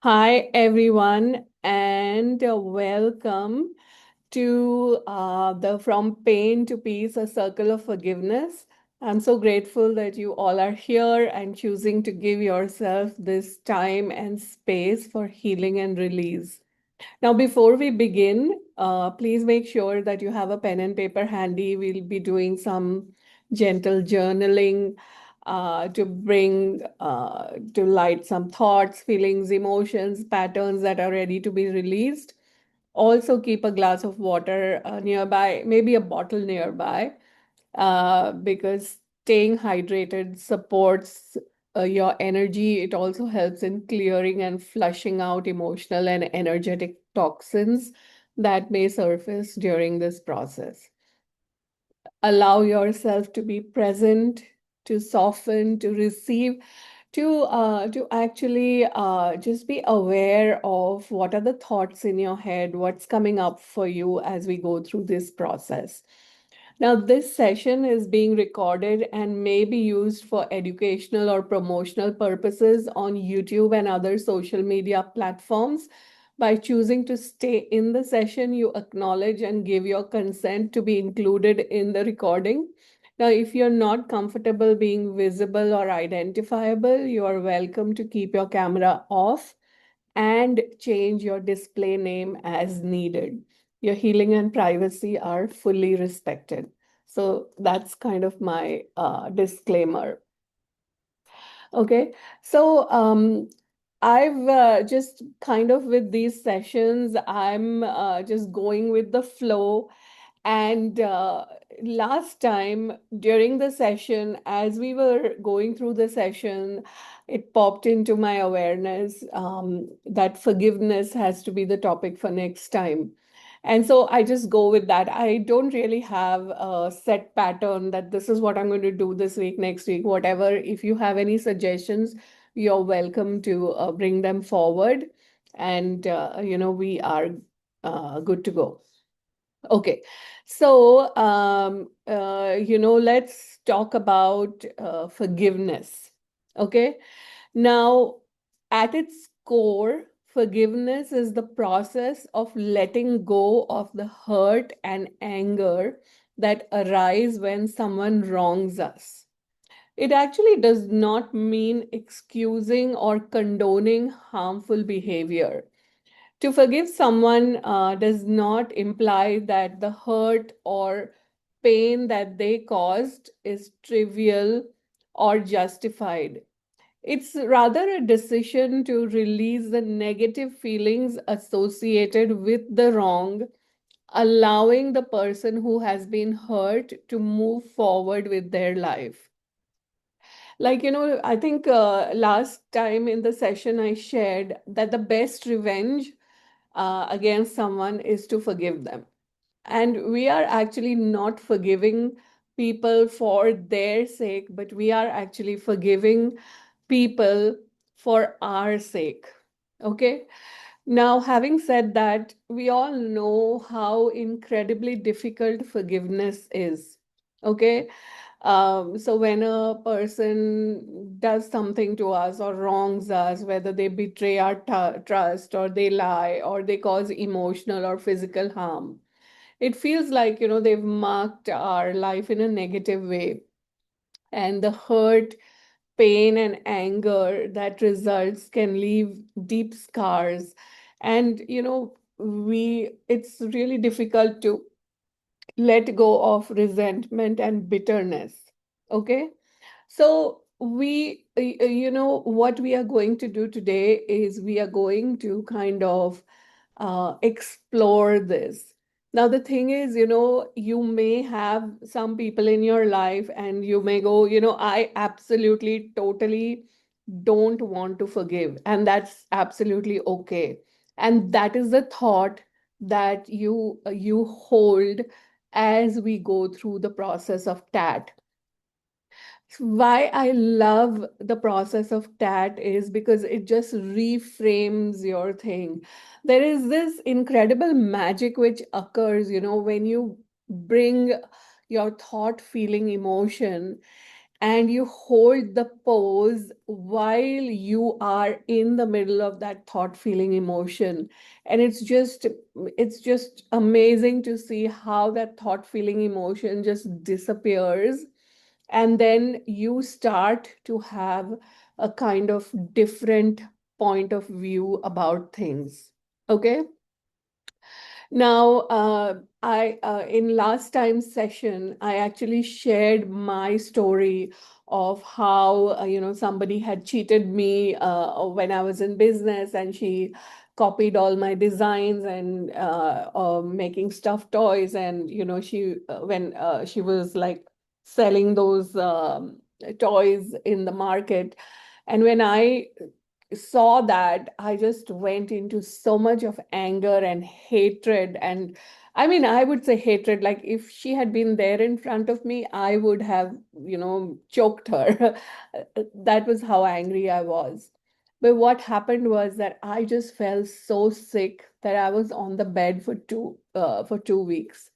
Hi, everyone, and welcome to the From Pain to Peace, a Circle of Forgiveness. I'm so grateful that you all are here and choosing to give yourself this time and space for healing and release. Now, before we begin, please make sure that you have a pen and paper handy. We'll be doing some gentle journaling to bring to light some thoughts, feelings, emotions, patterns that are ready to be released. Also, keep a glass of water nearby, maybe a bottle nearby, because staying hydrated supports your energy. It also helps in clearing and flushing out emotional and energetic toxins that may surface during this process. Allow yourself to be present, to soften, to receive, to actually just be aware of what are the thoughts in your head, what's coming up for you as we go through this process. Now, this session is being recorded and may be used for educational or promotional purposes on YouTube and other social media platforms. By choosing to stay in the session, you acknowledge and give your consent to be included in the recording. Now, if you're not comfortable being visible or identifiable, you are welcome to keep your camera off and change your display name as needed. Your healing and privacy are fully respected. So that's kind of my disclaimer. Okay, so I've just kind of with these sessions, I'm just going with the flow. And last time during the session, as we were going through the session, it popped into my awareness that forgiveness has to be the topic for next time. And so I just go with that. I don't really have a set pattern that this is what I'm going to do this week, next week, whatever. If you have any suggestions, you're welcome to bring them forward. And, we are good to go. Okay, so let's talk about forgiveness. Okay, now at its core, forgiveness is the process of letting go of the hurt and anger that arise when someone wrongs us. It actually does not mean excusing or condoning harmful behavior. To forgive someone does not imply that the hurt or pain that they caused is trivial or justified. It's rather a decision to release the negative feelings associated with the wrong, allowing the person who has been hurt to move forward with their life. I think last time in the session I shared that the best revenge against someone is to forgive them. And we are actually not forgiving people for their sake, but we are actually forgiving people for our sake. Okay. Now, having said that, we all know how incredibly difficult forgiveness is. Okay. So when a person does something to us or wrongs us, whether they betray our trust or they lie or they cause emotional or physical harm, it feels like, they've marked our life in a negative way. And the hurt, pain, and anger that results can leave deep scars. And, it's really difficult to let go of resentment and bitterness. Okay. So what we are going to do today is we are going to kind of explore this. Now, the thing is, you may have some people in your life and you may go, I absolutely, totally don't want to forgive. And that's absolutely okay. And that is the thought that you hold as we go through the process of TAT. Why I love the process of TAT is because it just reframes your thing. There is this incredible magic which occurs, when you bring your thought, feeling, emotion and you hold the pose while you are in the middle of that thought, feeling, emotion. And it's just amazing to see how that thought, feeling, emotion just disappears, and then you start to have a kind of different point of view about things. Okay. Now, I in last time's session, I actually shared my story of how somebody had cheated me when I was in business, and she copied all my designs and making stuffed toys, and she when she was like selling those toys in the market, and when I saw that, I just went into so much of anger and hatred. And I mean, I would say hatred, like if she had been there in front of me, I would have, choked her. That was how angry I was. But what happened was that I just felt so sick that I was on the bed for 2 weeks.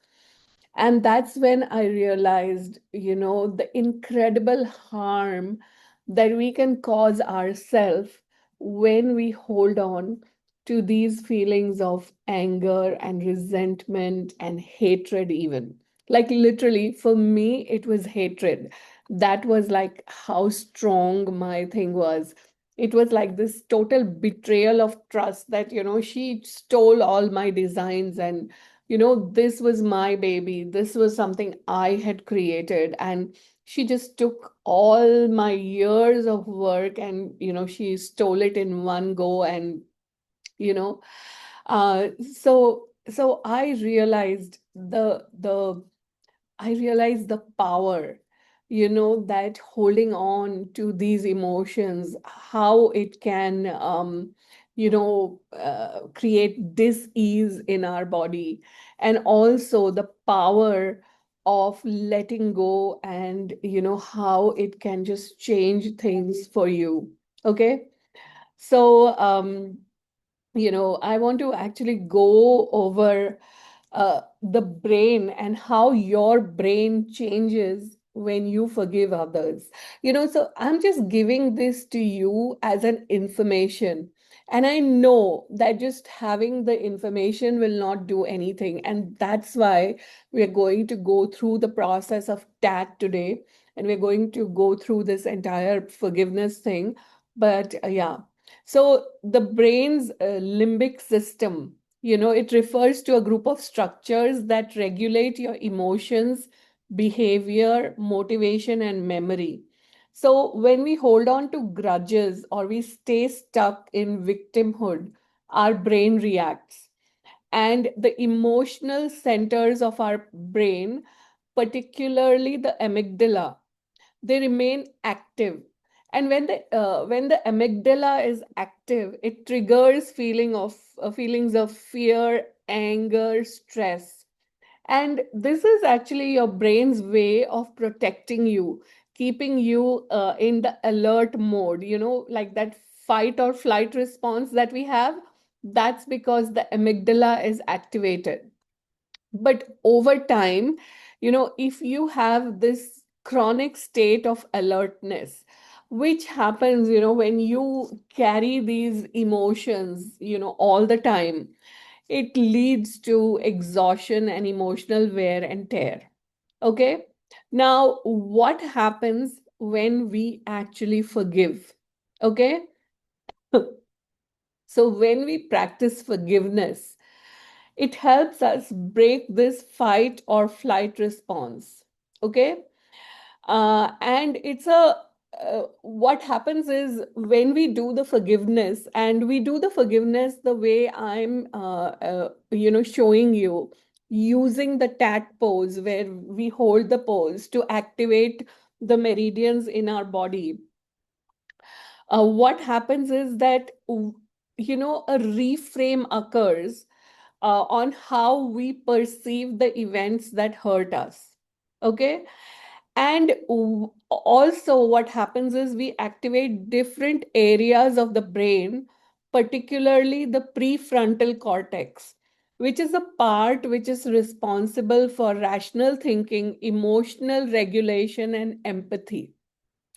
And that's when I realized, the incredible harm that we can cause ourselves when we hold on to these feelings of anger and resentment and hatred, even. Like literally, for me, it was hatred. That was like how strong my thing was. It was like this total betrayal of trust that, she stole all my designs, and this was my baby. This was something I had created. And she just took all my years of work, and, she stole it in one go. And, you know, so I realized the power, that holding on to these emotions, how it can, create dis-ease in our body, and also the power of letting go, and, how it can just change things for you. Okay. So, I want to actually go over the brain and how your brain changes when you forgive others. So I'm just giving this to you as an information. And I know that just having the information will not do anything. And that's why we're going to go through the process of TAT today. And we're going to go through this entire forgiveness thing. But yeah. So the brain's limbic system, it refers to a group of structures that regulate your emotions, behavior, motivation, and memory. So when we hold on to grudges or we stay stuck in victimhood, our brain reacts. And the emotional centers of our brain, particularly the amygdala, they remain active. And when the amygdala is active, it triggers feelings of fear, anger, stress. And this is actually your brain's way of protecting you, keeping you in the alert mode, like that fight or flight response that we have. That's because the amygdala is activated. But over time, if you have this chronic state of alertness, which happens, when you carry these emotions, all the time, it leads to exhaustion and emotional wear and tear. Okay. Now, what happens when we actually forgive? Okay. So, when we practice forgiveness, it helps us break this fight or flight response. Okay. And what happens is when we do the forgiveness, and we do the forgiveness the way I'm, showing you, using the tat pose where we hold the pose to activate the meridians in our body. What happens is that, a reframe occurs on how we perceive the events that hurt us. Okay. And also, what happens is we activate different areas of the brain, particularly the prefrontal cortex, which is a part which is responsible for rational thinking, emotional regulation, and empathy.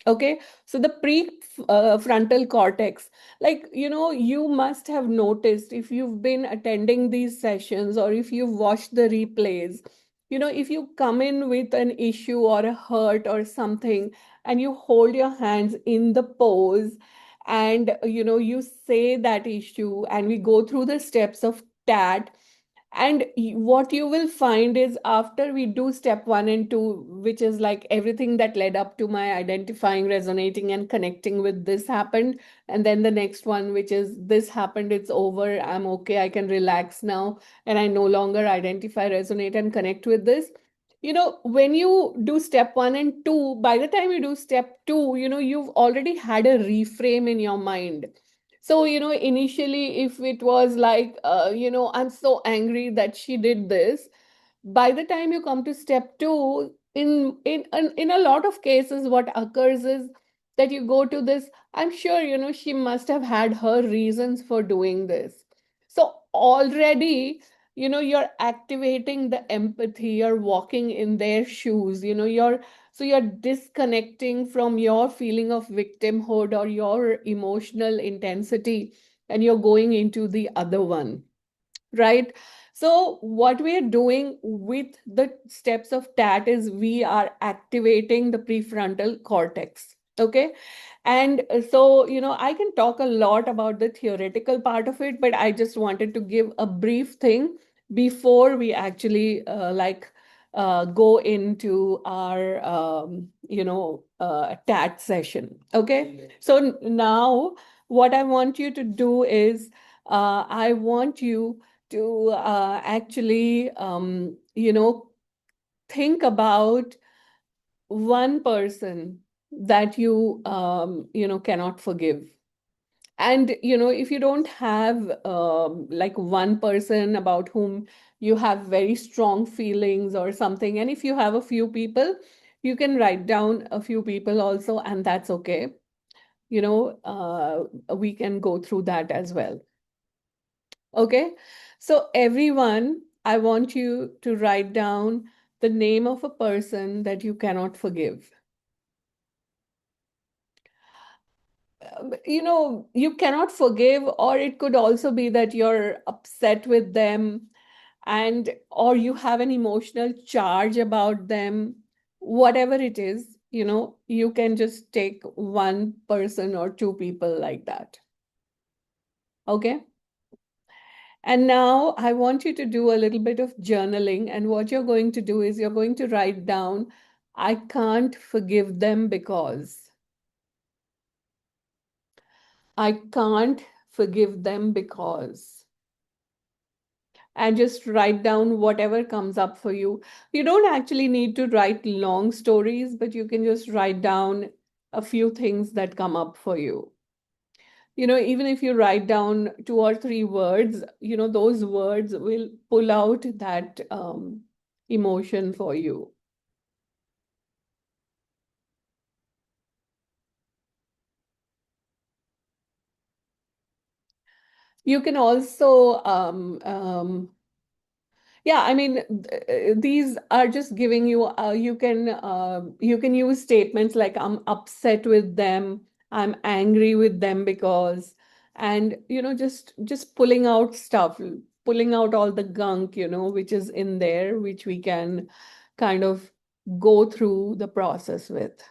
Okay, so the prefrontal cortex, like, you must have noticed if you've been attending these sessions or if you've watched the replays, if you come in with an issue or a hurt or something, and you hold your hands in the pose, and, you say that issue, and we go through the steps of TAT. And what you will find is after we do step one and two, which is like everything that led up to my identifying, resonating, and connecting with this happened. And then the next one, which is this happened, it's over, I'm okay, I can relax now, and I no longer identify, resonate, and connect with this. When you do step one and two, by the time you do step two, you've already had a reframe in your mind. So, initially, if it was like, I'm so angry that she did this, by the time you come to step two, in a lot of cases, what occurs is that you go to this, I'm sure, she must have had her reasons for doing this. So already, you're activating the empathy, you're walking in their shoes, you're disconnecting from your feeling of victimhood or your emotional intensity, and you're going into the other one, right? So what we are doing with the steps of TAT is we are activating the prefrontal cortex. Okay. And so, I can talk a lot about the theoretical part of it, but I just wanted to give a brief thing before we actually go into our TAT session. Okay. So now what I want you to do is I want you to actually, think about one person that you cannot forgive. And, if you don't have like one person about whom you have very strong feelings or something, and if you have a few people, you can write down a few people also, and that's okay. We can go through that as well. Okay, so everyone, I want you to write down the name of a person that you cannot forgive. You cannot forgive, or it could also be that you're upset with them, and or you have an emotional charge about them. Whatever it is, you can just take one person or two people like that. Okay. And now I want you to do a little bit of journaling. And what you're going to do is you're going to write down, I can't forgive them because. I can't forgive them because. And just write down whatever comes up for you. You don't actually need to write long stories, but you can just write down a few things that come up for you. Even if you write down two or three words, those words will pull out that emotion for you. You can also, yeah, I mean, these are just giving you, you can use statements like, I'm upset with them, I'm angry with them because, and, just pulling out stuff, pulling out all the gunk, which is in there, which we can kind of go through the process with.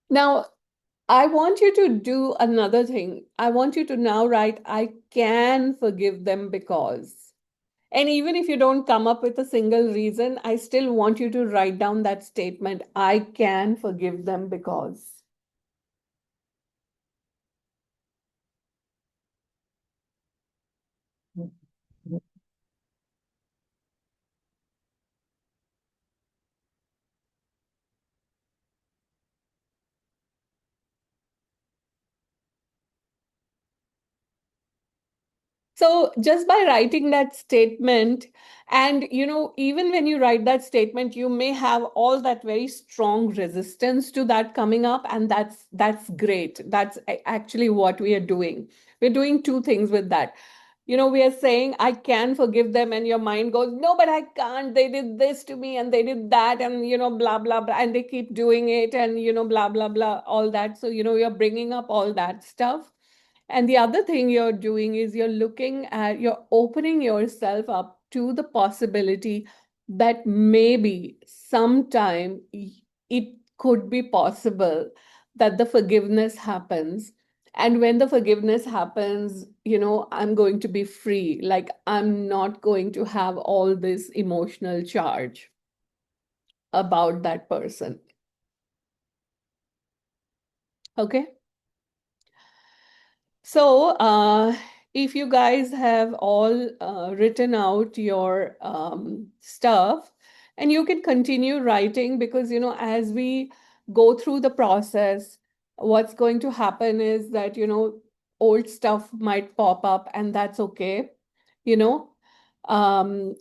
Now, I want you to do another thing. I want you to now write, I can forgive them because. And even if you don't come up with a single reason, I still want you to write down that statement, I can forgive them because. So just by writing that statement, and even when you write that statement, you may have all that very strong resistance to that coming up, and that's great. That's actually what we are doing. We're doing two things with that. We are saying, I can forgive them, and your mind goes, no, but I can't. They did this to me, and they did that, and blah blah blah, and they keep doing it, and blah blah blah, all that. So you're bringing up all that stuff. And the other thing you're doing is you're opening yourself up to the possibility that maybe sometime it could be possible that the forgiveness happens. And when the forgiveness happens, I'm going to be free. Like, I'm not going to have all this emotional charge about that person. Okay. So, if you guys have all written out your stuff, and you can continue writing, because, as we go through the process, what's going to happen is that, old stuff might pop up, and that's okay. You know, um,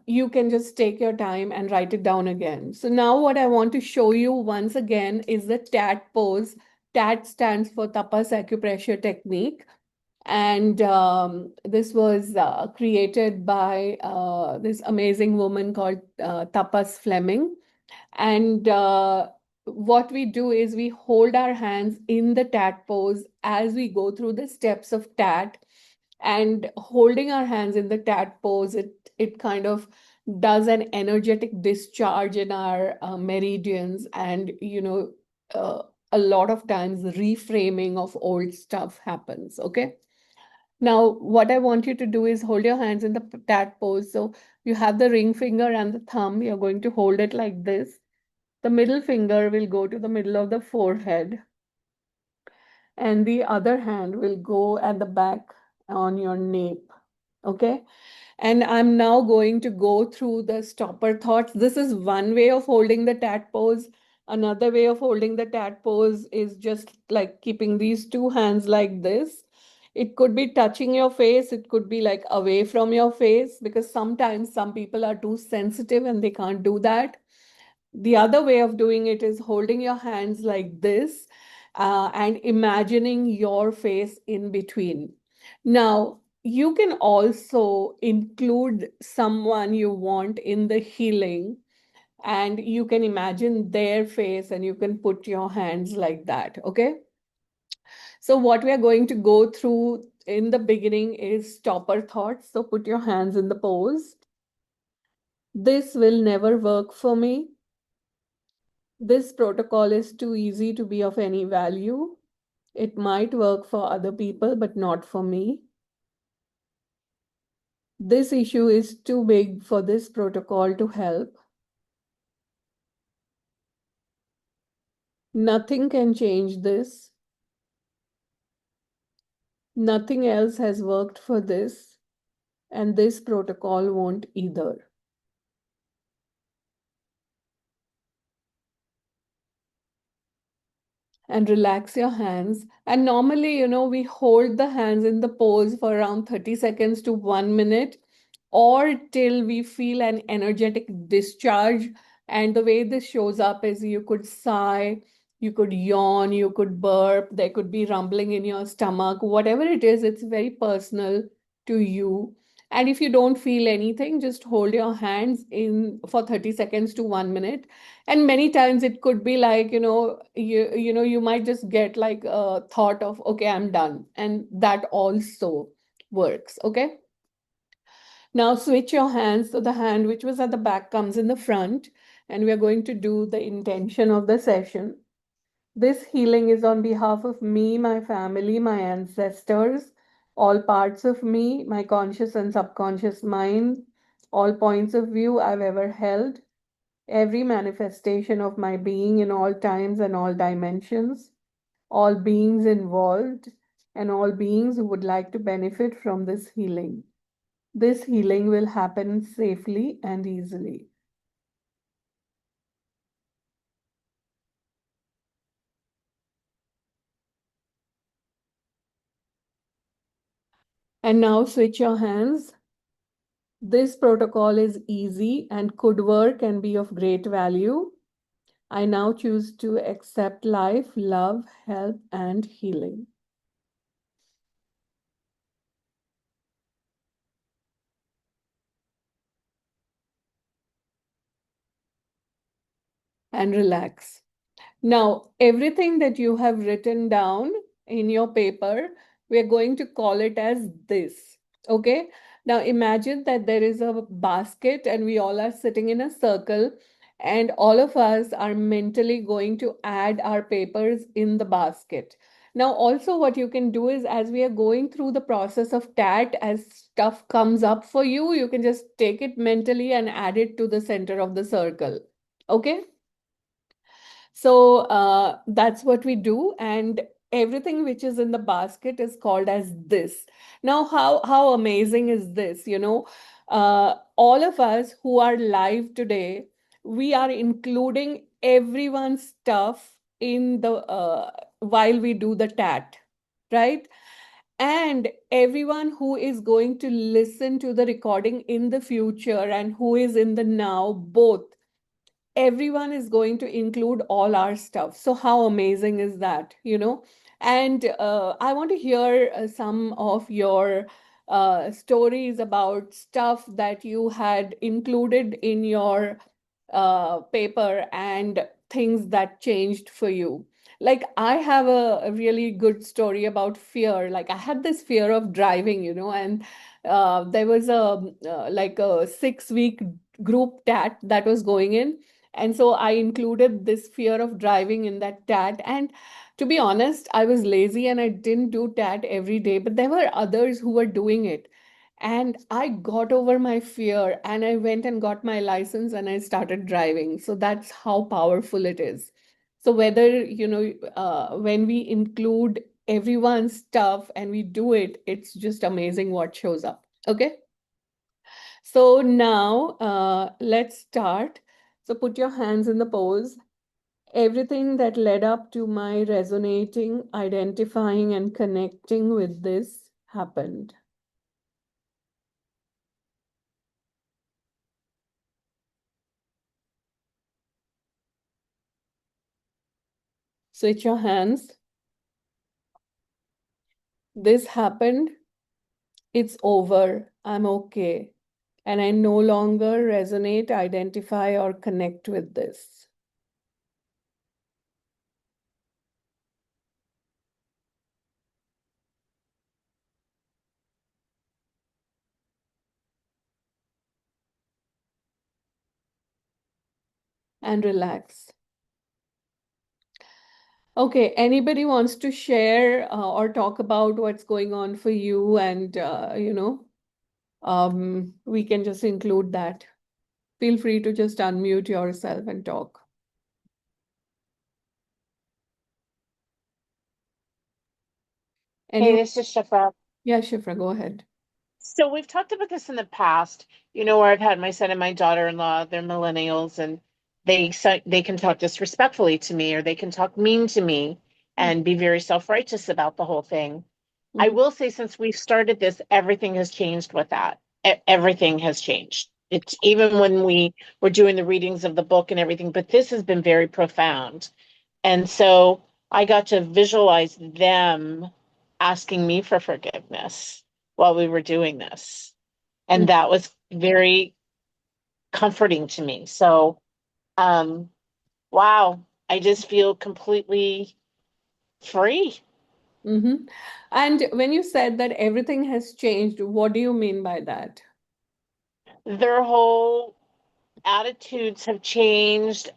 you can just take your time and write it down again. So, now what I want to show you once again is the TAT pose. TAT stands for Tapas Acupressure Technique. And this was created by this amazing woman called Tapas Fleming. And what we do is we hold our hands in the TAT pose as we go through the steps of TAT. And holding our hands in the TAT pose, it kind of does an energetic discharge in our meridians, and uh, a lot of times reframing of old stuff happens. Okay. Now, what I want you to do is hold your hands in the TAT pose. So you have the ring finger and the thumb. You're going to hold it like this. The middle finger will go to the middle of the forehead, and the other hand will go at the back on your nape. Okay. And I'm now going to go through the stopper thoughts. This is one way of holding the TAT pose. Another way of holding the TAT pose is just like keeping these two hands like this. It could be touching your face, it could be like away from your face, because sometimes some people are too sensitive and they can't do that. The other way of doing it is holding your hands like this, and imagining your face in between. Now, you can also include someone you want in the healing, and you can imagine their face and you can put your hands like that. Okay. So, what we are going to go through in the beginning is stopper thoughts. So, put your hands in the pose. This will never work for me. This protocol is too easy to be of any value. It might work for other people, but not for me. This issue is too big for this protocol to help. Nothing can change this. Nothing else has worked for this, and this protocol won't either. And relax your hands. And normally, we hold the hands in the pose for around 30 seconds to 1 minute, or till we feel an energetic discharge. And the way this shows up is you could sigh, you could yawn, you could burp, there could be rumbling in your stomach, whatever it is, it's very personal to you. And if you don't feel anything, just hold your hands in for 30 seconds to 1 minute. And many times it could be like, you might just get like a thought of, okay, I'm done. And that also works. Okay. Now switch your hands. So the hand which was at the back comes in the front, and we are going to do the intention of the session. This healing is on behalf of me, my family, my ancestors, all parts of me, my conscious and subconscious mind, all points of view I've ever held, every manifestation of my being in all times and all dimensions, all beings involved, and all beings who would like to benefit from this healing. This healing will happen safely and easily. And now switch your hands. This protocol is easy and could work and be of great value. I now choose to accept life, love, health, and healing. And relax. Now, everything that you have written down in your paper, we are going to call it as this. Okay? Now, imagine that there is a basket and we all are sitting in a circle, and all of us are mentally going to add our papers in the basket. Now, also, what you can do is as we are going through the process of TAT, as stuff comes up for you, you can just take it mentally and add it to the center of the circle. Okay? So that's what we do, and everything which is in the basket is called as this. Now, how amazing is this? All of us who are live today, we are including everyone's stuff in the while we do the tat, right? And everyone who is going to listen to the recording in the future and who is in the now, both everyone is going to include all our stuff. So how amazing is that, And I want to hear some of your stories about stuff that you had included in your paper and things that changed for you. Like, I have a really good story about fear. Like, I had this fear of driving, and there was like a 6 week group tat that was going in, and so I included this fear of driving in that tat. And to be honest, I was lazy and I didn't do tat every day, but there were others who were doing it. And I got over my fear and I went and got my license and I started driving. So that's how powerful it is. So whether, when we include everyone's stuff and we do it, it's just amazing what shows up. Okay. So now let's start. So put your hands in the pose. Everything that led up to my resonating, identifying, and connecting with this happened. Switch your hands. This happened. It's over. I'm okay. And I no longer resonate, identify, or connect with this. And relax. Okay, anybody wants to share or talk about what's going on for you, and we can just include that. Feel free to just unmute yourself and talk. Hey, Anyone? this is Shifra. Yeah, Shifra, go ahead. So we've talked about this in the past, where I've had my son and my daughter-in-law, they're millennials, and they can talk disrespectfully to me or they can talk mean to me and be very self-righteous about the whole thing. I Mm-hmm. will say since we've started this, everything has changed with that. Everything has changed. It's even when we were doing the readings of the book and everything, but this has been very profound. And so I got to visualize them asking me for forgiveness while we were doing this. And that was very comforting to me. So, um, wow, I just feel completely free. Mm-hmm. And when you said that everything has changed, what do you mean by that? Their whole attitudes have changed.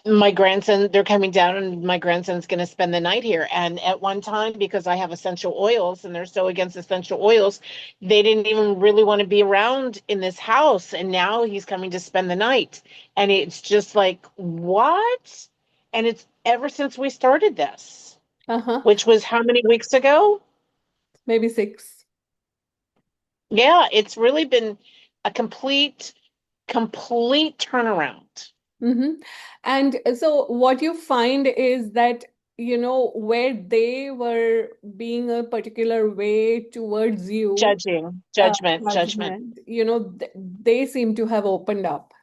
My grandson, they're coming down, and my grandson's going to spend the night here. And at one time, because I have essential oils and they're so against essential oils, they didn't even really want to be around in this house. And now he's coming to spend the night. And it's just like, what? And it's ever since we started this, Uh-huh. which was how many weeks ago? Maybe 6. Yeah, it's really been a complete turnaround. Mm-hmm. And so what you find is that where they were being a particular way towards you, Judging, judgment. judgment, they seem to have opened up.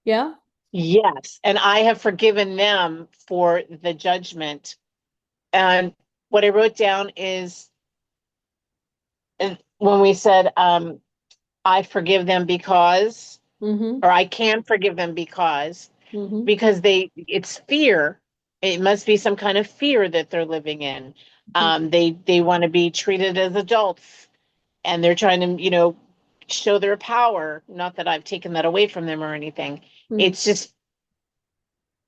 Yeah. Yes. And I have forgiven them for the judgment. And what I wrote down is when we said, I forgive them because, Mm-hmm. or I can forgive them Mm-hmm. because it's fear. It must be some kind of fear that they're living in. They want to be treated as adults, and they're trying to, show their power. Not that I've taken that away from them or anything. Mm-hmm. It's just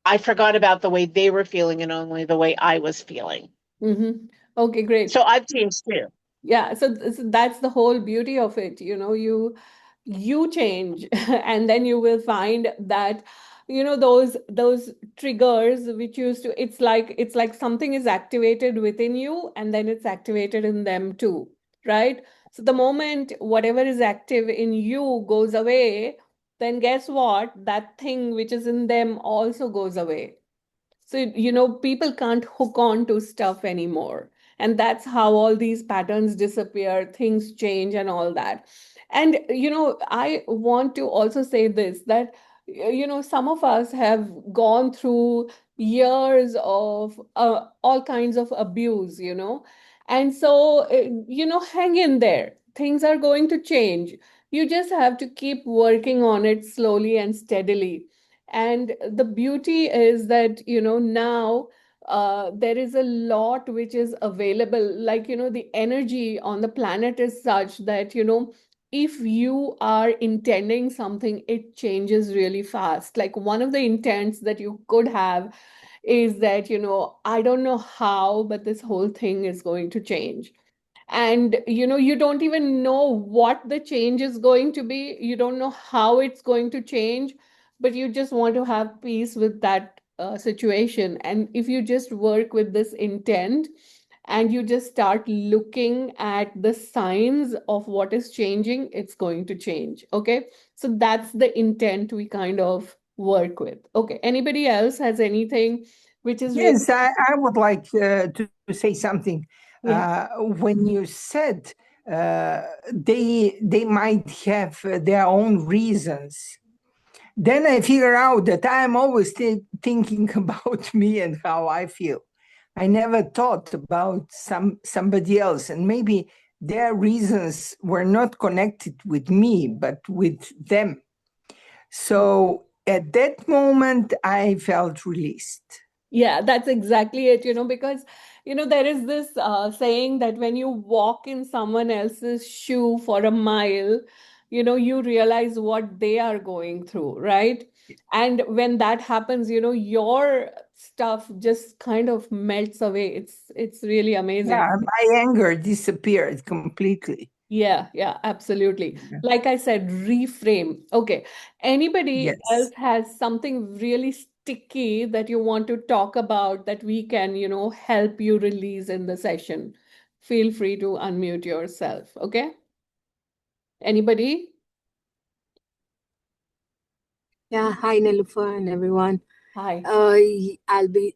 I forgot about the way they were feeling and only the way I was feeling. Mm-hmm. Okay, great. So I've changed too. Yeah, so that's the whole beauty of it. You change and then you will find that those triggers which used to, it's like something is activated within you and then it's activated in them too, right? So the moment whatever is active in you goes away, then guess what? That thing which is in them also goes away. So, people can't hook on to stuff anymore. And that's how all these patterns disappear, things change, and all that. And, I want to also say this that, some of us have gone through years of all kinds of abuse, And so, hang in there. Things are going to change. You just have to keep working on it slowly and steadily. And the beauty is that, now there is a lot which is available. Like, the energy on the planet is such that, if you are intending something, it changes really fast. Like, one of the intents that you could have is that, I don't know how, but this whole thing is going to change. And you don't even know what the change is going to be, you don't know how it's going to change, but you just want to have peace with that situation. And if you just work with this intent and you just start looking at the signs of what is changing, it's going to change. Okay, so that's the intent we kind of work with. Okay, anybody else has anything which is really? Yes, I would like to say something. Yeah. When you said they might have their own reasons, then I figure out that I'm always thinking about me and how I feel. I never thought about somebody else, and maybe their reasons were not connected with me, but with them. So at that moment, I felt released. Yeah, that's exactly it, because, there is this saying that when you walk in someone else's shoe for a mile, you realize what they are going through, right? And when that happens, your stuff just kind of melts away. It's really amazing. Yeah, my anger disappeared completely. Yeah, yeah, absolutely. Yeah. Like I said, reframe. Okay. Anybody else Yes. has something really sticky that you want to talk about that we can, help you release in the session? Feel free to unmute yourself. Okay. Anybody? Yeah, hi Nilofer and everyone. Hi.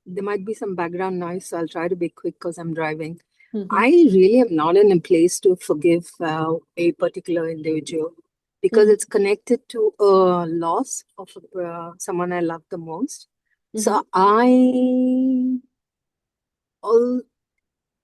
There might be some background noise, so I'll try to be quick because I'm driving. Mm-hmm. I really am not in a place to forgive a particular individual because Mm-hmm. it's connected to a loss of someone I love the most. Mm-hmm. So all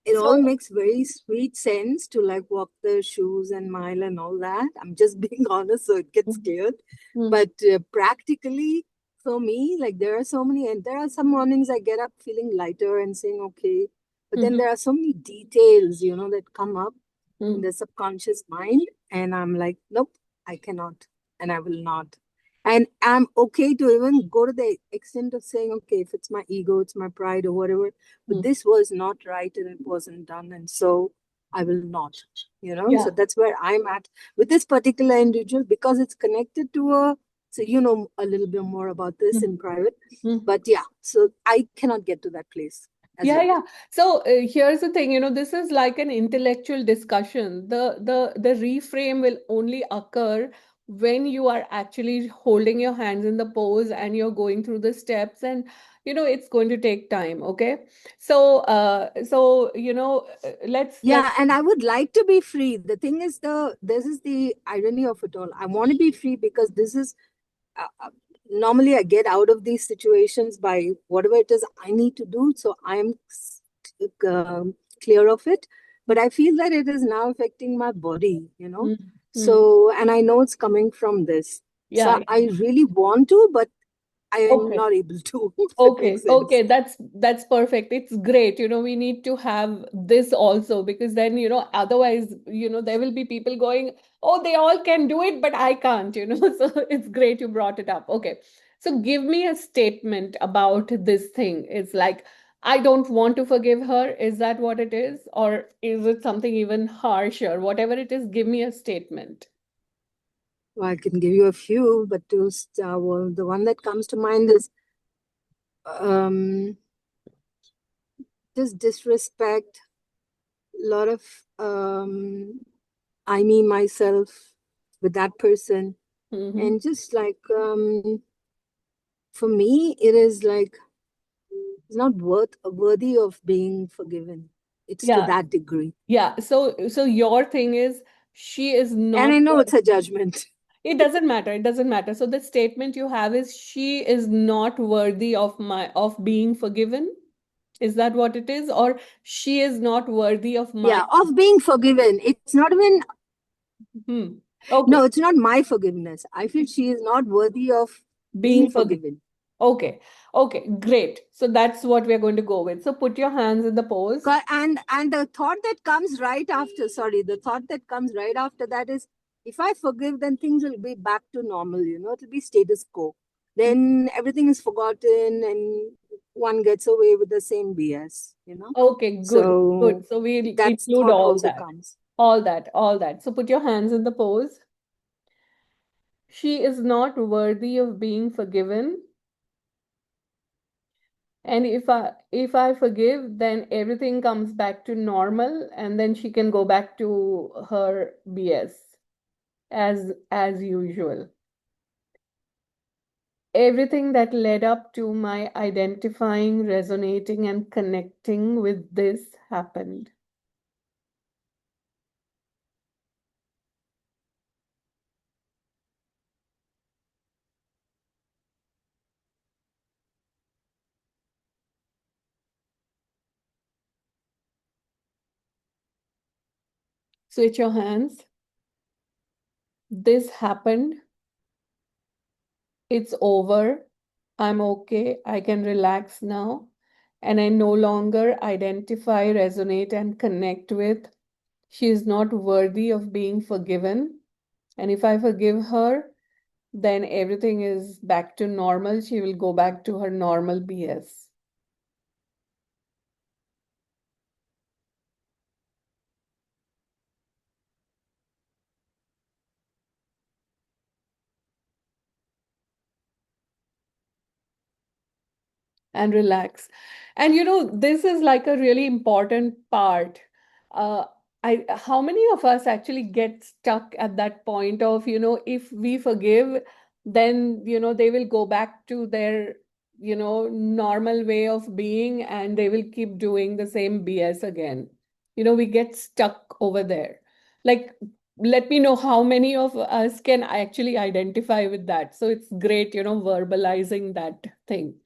it So, all makes very sweet sense to like walk the shoes and mile and all that. I'm just being honest, so it gets cleared. mm-hmm. But practically, for me, like there are so many, and there are some mornings I get up feeling lighter and saying, okay. But then Mm-hmm. there are so many details, that come up in Mm-hmm. the subconscious mind. And I'm like, nope, I cannot, and I will not. And I'm okay to even go to the extent of saying, okay, if it's my ego, it's my pride or whatever, but this was not right and it wasn't done. And so I will not, Yeah. so that's where I'm at with this particular individual because it's connected to so a little bit more about this in private. Mm-hmm. But yeah, so I cannot get to that place as Yeah, yet. yeah. So here's the thing, this is like an intellectual discussion. The reframe will only occur when you are actually holding your hands in the pose and you're going through the steps and it's going to take time. Okay. So let's Yeah, and I would like to be free. The thing is, this is the irony of it all. I want to be free because this is normally I get out of these situations by whatever it is I need to do. So I am clear of it. But I feel that it is now affecting my body, So, and I know it's coming from this. So Yeah. I really want to, but I am Okay. not able to, if it Okay, makes sense. okay, that's perfect. It's great. We need to have this also, because then, otherwise, there will be people going, oh, they all can do it, but I can't. So it's great you brought it up. Okay. So give me a statement about this thing. It's like, I don't want to forgive her. Is that what it is? Or is it something even harsher? Whatever it is, give me a statement. Well, I can give you a few, but well, the one that comes to mind is um, just disrespect, a lot of I, me, myself with that person. Mm-hmm. And just like, for me, it is like, it's not worthy of being forgiven. It's to Yeah, that degree. yeah. So your thing is, she is And not I know worth. it's a judgment. It doesn't matter. It doesn't matter. So the statement you have is, she is not worthy of being forgiven. Is that what it is? Or she is not worthy of my. Yeah, of being forgiven. It's not even, Hmm. Okay. no, it's not my forgiveness. I feel she is not worthy of being Being forgiven. forgiven. Okay. Okay. Great. So that's what we're going to go with. So put your hands in the pose. And the thought that comes right after, sorry, the thought that comes right after that is, if I forgive, then things will be back to normal, it'll be status quo. Then everything is forgotten and one gets away with the same BS. Okay. Good. So Good. So we'll that include thought all also that. comes. All that. All that. So put your hands in the pose. She is not worthy of being forgiven. And if I forgive, then everything comes back to normal, and then she can go back to her BS as usual. Everything that led up to my identifying, resonating, and connecting with this happened. Switch your hands. This happened. It's over. I'm okay. I can relax now. And I no longer identify, resonate, and connect with. She is not worthy of being forgiven. And if I forgive her, then everything is back to normal. She will go back to her normal BS. And relax. And this is like a really important part. Uh, how many of us actually get stuck at that point of, if we forgive, then, they will go back to their, normal way of being, and they will keep doing the same BS again. We get stuck over there. Like, let me know how many of us can actually identify with that. So it's great, verbalizing that thing.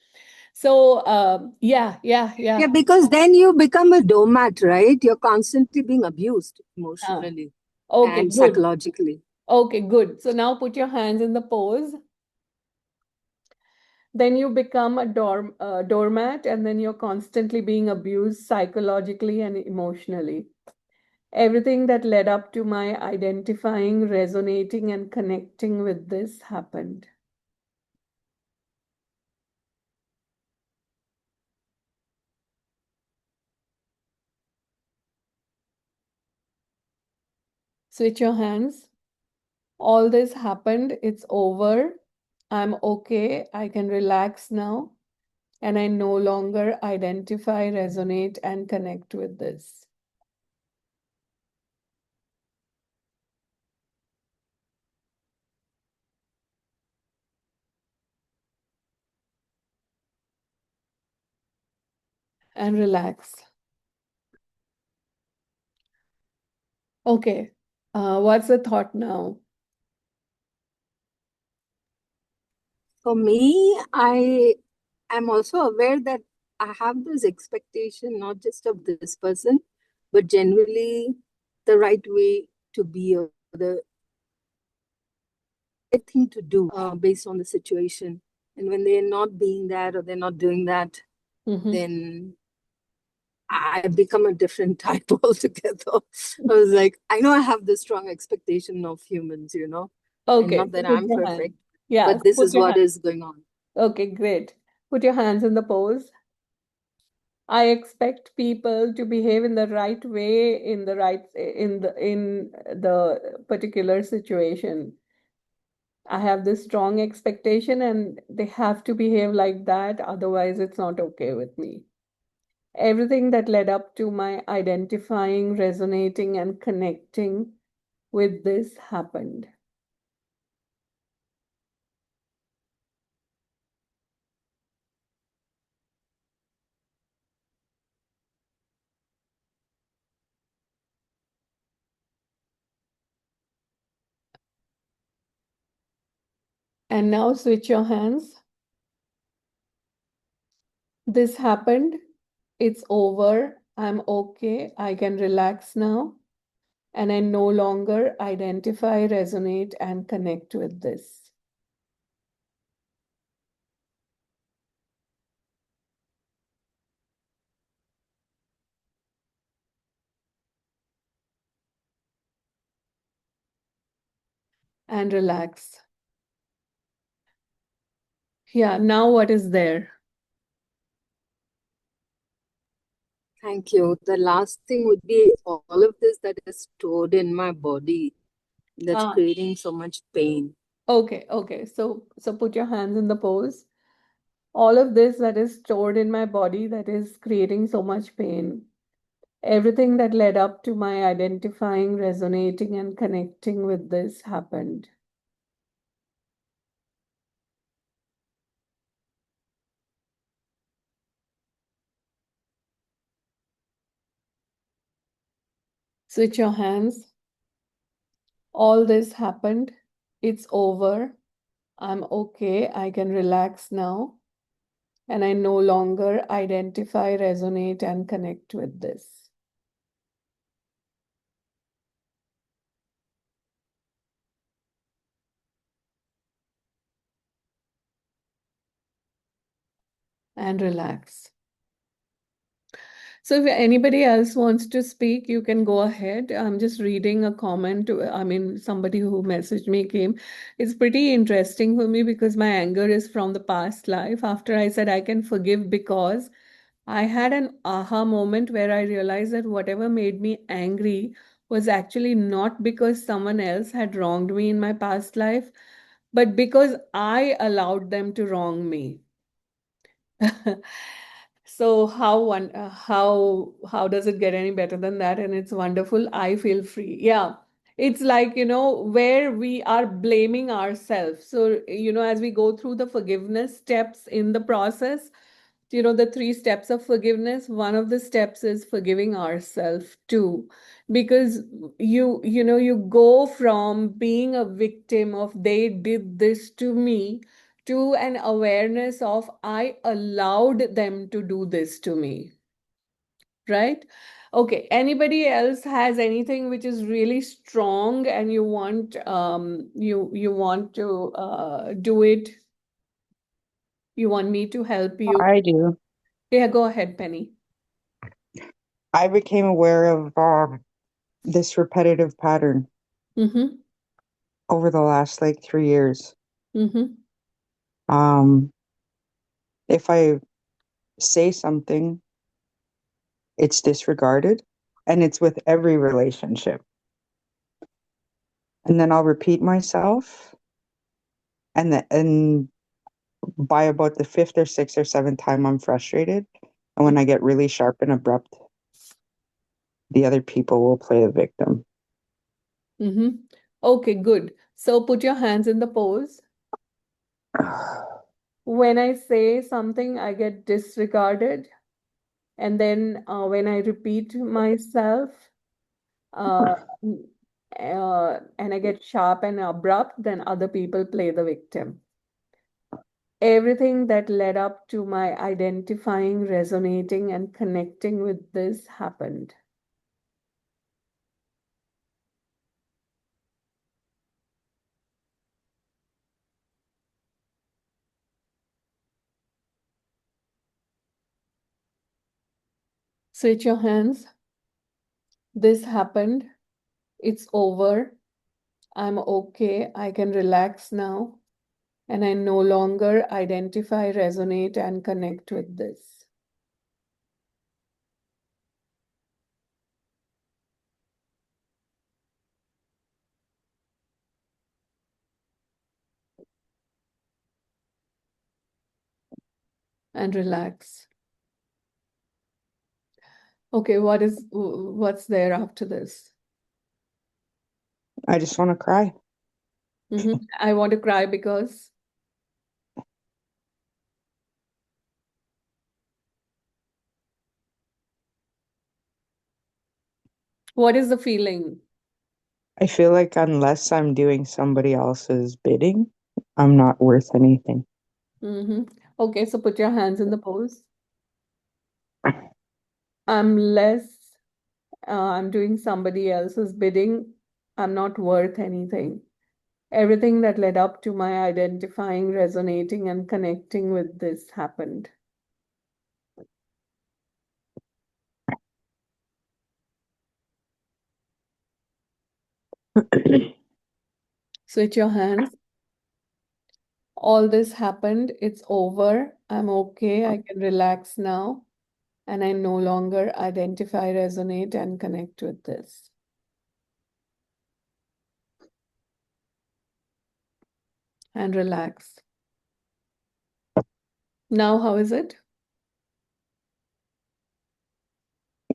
So, yeah, yeah, Yeah, yeah. because then you become a doormat, right? You're constantly being abused Huh. emotionally Okay, and good. psychologically. Okay, good. So now put your hands in the pose. Then you become a doormat, and then you're constantly being abused psychologically and emotionally. Everything that led up to my identifying, resonating, and connecting with this happened. Switch your hands. All this happened. It's over. I'm okay. I can relax now. And I no longer identify, resonate, and connect with this. and relax. Okay. What's the thought now? For me, I am also aware that I have this expectation, not just of this person, but generally the right way to be or the right thing to do based on the situation. And when they're not being that or they're not doing that, then I become a different type altogether. I was like, I know I have this strong expectation of humans, and Okay, not so that put I'm your hand. perfect, Yeah, but so this put is your what hand. is going on. Okay, great. Put your hands in the pose. I expect people to behave in the right way in the particular situation. I have this strong expectation and they have to behave like that, otherwise it's not okay with me. Everything that led up to my identifying, resonating, and connecting with this happened. And now switch your hands. This happened. It's over. I'm okay. I can relax now. And I no longer identify, resonate, and connect with this. And relax. Yeah, now what is there? Thank you. The last thing would be all of this that is stored in my body that's Ah, creating so much pain. okay. So put your hands in the pose. All of this that is stored in my body that is creating so much pain. Everything that led up to my identifying, resonating, and connecting with this happened. Switch your hands. All this happened. It's over. I'm okay. I can relax now. And I no longer identify, resonate, and connect with this. And relax. So if anybody else wants to speak, you can go ahead. I'm just reading a comment. I mean, somebody who messaged me came. It's pretty interesting for me because my anger is from the past life. After I said I can forgive because I had an aha moment where I realized that whatever made me angry was actually not because someone else had wronged me in my past life, but because I allowed them to wrong me. So how does it get any better than that? And it's wonderful. I feel free. Yeah. It's like, where we are blaming ourselves. So, as we go through the forgiveness steps in the process, the 3 steps of forgiveness, one of the steps is forgiving ourselves too. Because you go from being a victim of they did this to me to an awareness of I allowed them to do this to me, right? Okay, anybody else has anything which is really strong and you want you want to do it? You want me to help you? I do. Yeah, go ahead, Penny. I became aware of this repetitive pattern Mm-hmm. over the last like 3 years. Mm-hmm. Um, if I say something, it's disregarded, and it's with every relationship. And then I'll repeat myself, and by about the 5th or 6th or 7th time, I'm frustrated. And when I get really sharp and abrupt, the other people will play the victim. Mm-hmm. Okay, good. So put your hands in the pose. When I say something, I get disregarded. And then when I repeat myself, uh, and I get sharp and abrupt, then other people play the victim. Everything that led up to my identifying, resonating, and connecting with this happened. Switch your hands. This happened. It's over. I'm okay. I can relax now. And I no longer identify, resonate, and connect with this. And relax. Okay, what's there after this? I just want to cry. I want to cry because what is the feeling? I feel like unless I'm doing somebody else's bidding, I'm not worth anything. Okay, so put your hands in the pose. I'm doing somebody else's bidding. I'm not worth anything. Everything that led up to my identifying, resonating, and connecting with this happened. Switch your hands. All this happened. It's over. I'm okay. I can relax now. And I no longer identify, resonate, and connect with this. And relax. Now, how is it?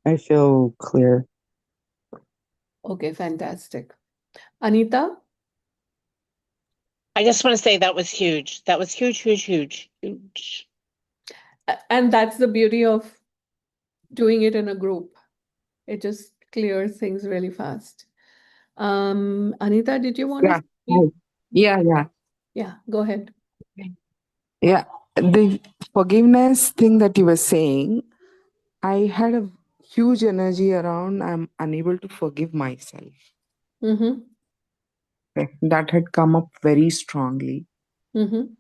I feel clear. Okay, fantastic. Anita? I just want to say that was huge. That was huge, huge, huge, huge. And that's the beauty of doing it in a group. It just clears things really fast. Anita, did you want to Yeah. speak? Yeah. Yeah, go ahead. Yeah. The forgiveness thing that you were saying, I had a huge energy around I'm unable to forgive myself. Mm-hmm. Okay. That had come up very strongly. Mm-hmm.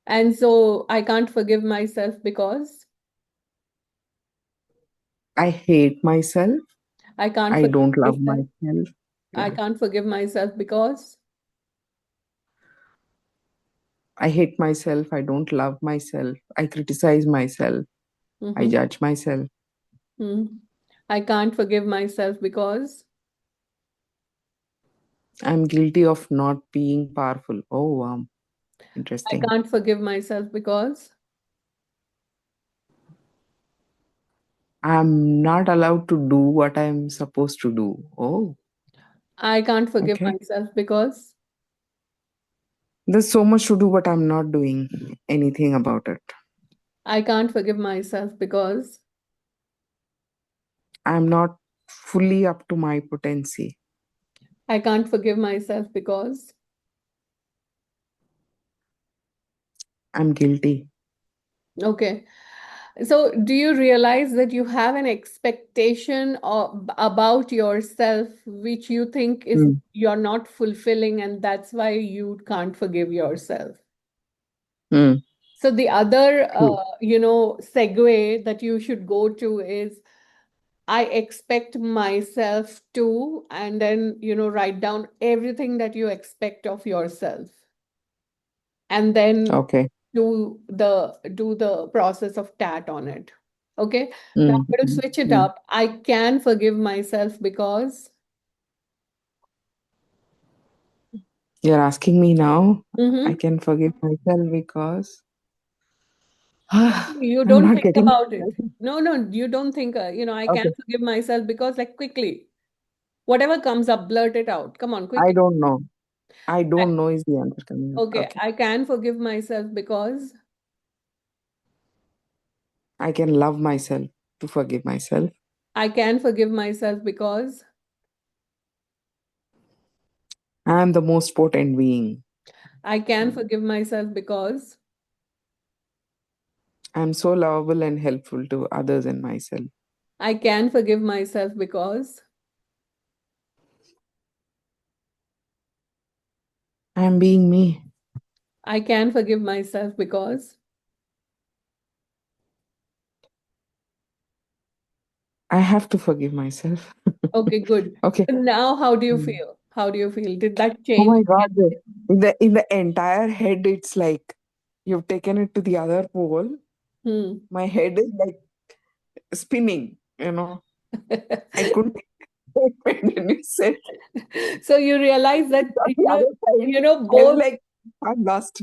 And so I can't forgive myself because I hate myself. I can't I forgive don't love myself. myself. I Yeah. can't forgive myself because I hate myself. I don't love myself. I criticize myself. I mm-hmm. judge myself. Mm. I can't forgive myself because I'm guilty of not being powerful. Oh, I interesting. can't forgive myself because I'm not allowed to do what I'm supposed to do. Oh, I can't forgive okay. myself because There's so much to do, but I'm not doing anything about it. I can't forgive myself because I'm not fully up to my potency. I can't forgive myself because I'm guilty. okay. So do you realize that you have an expectation about yourself which you think is Mm. you're not fulfilling and that's why you can't forgive yourself? Mm. So the other True. segue that you should go to is I expect myself to, and then write down everything that you expect of yourself, and then Okay. do the process of tat on it. Okay. Now Mm. I'm going to Mm. switch it Mm. up. I can forgive myself because You're asking me now. I Mhm. can forgive myself because You I'm don't not think getting about it. it. No, you don't think, I can Okay. forgive myself because, like, quickly, whatever comes up, blurt it out. Come on, I quickly. don't know. I I- don't know is the answer coming up. Okay, Okay. I can forgive myself because I can love myself. to forgive myself. I can forgive myself because I am the most potent being. I can forgive myself because I am so lovable and helpful to others and myself. I can forgive myself because I am being me. I can forgive myself because I have to forgive myself. okay, good. Okay. So now how do you Mm. feel? How do you feel? Did that Oh change? my God. In the entire head, it's like you've taken it to the other pole. Hmm. My head is like spinning, I couldn't take it when you said So you realize that on the other side. I was both. like, I'm lost.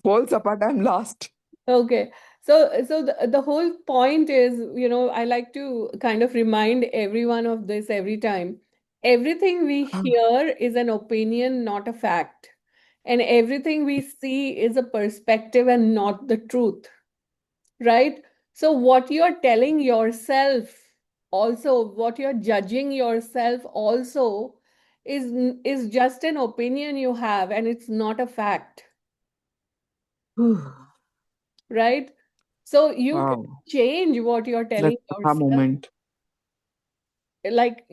Poles apart, I'm lost. Okay. So the whole point is, I like to kind of remind everyone of this every time. Everything we hear is an opinion, not a fact. And everything we see is a perspective and not the truth, right? So what you're telling yourself, also what you're judging yourself also is just an opinion you have and it's not a fact, right? So you can Wow. change what you're telling That's a yourself. moment. Like,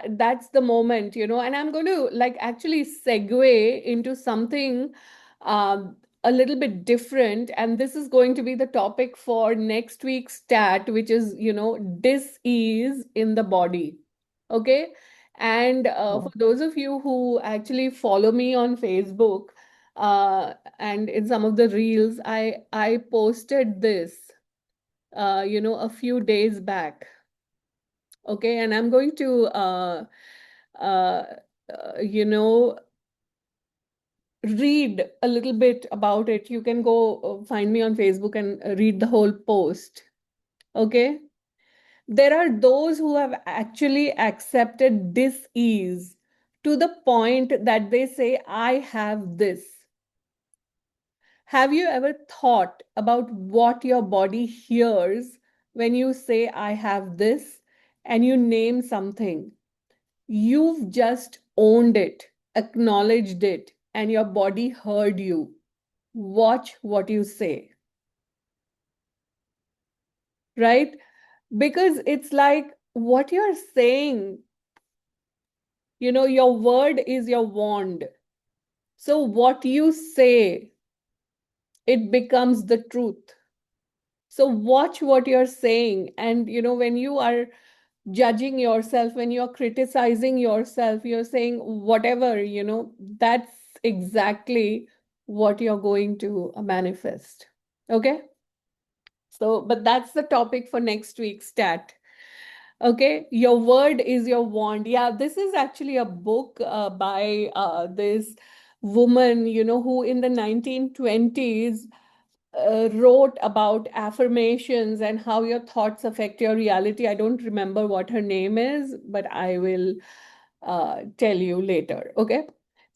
that's the moment, and I'm going to like actually segue into something a little bit different, and this is going to be the topic for next week's stat, which is, dis-ease in the body. Okay. And for Wow. those of you who actually follow me on Facebook, and in some of the reels, I posted this a few days back. Okay, and I'm going to uh, you know read a little bit about it. You can go find me on Facebook and read the whole post. Okay, there are those who have actually accepted dis-ease to the point that they say, I have this. Have you ever thought about what your body hears when you say, I have this, and you name something? You've just owned it, acknowledged it, and your body heard you. Watch what you say, right? Because it's like what you're saying, your word is your wand. So what you say, it becomes the truth. So watch what you're saying. And, when you are judging yourself, when you're criticizing yourself, you're saying whatever, that's exactly what you're going to manifest. Okay. So, but that's the topic for next week's stat. Okay. Your word is your wand. Yeah. This is actually a book by this woman, who in the 1920s wrote about affirmations and how your thoughts affect your reality. I don't remember what her name is, but I will tell you later. Okay.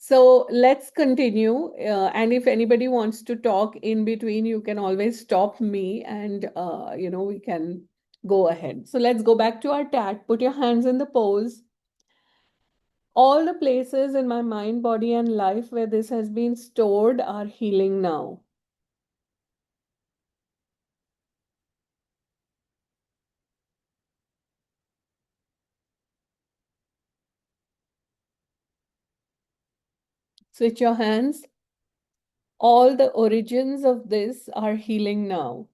So let's continue. And if anybody wants to talk in between, you can always stop me and, we can go ahead. So let's go back to our tat. Put your hands in the pose. All the places in my mind, body, and life where this has been stored are healing now. Switch your hands. All the origins of this are healing now.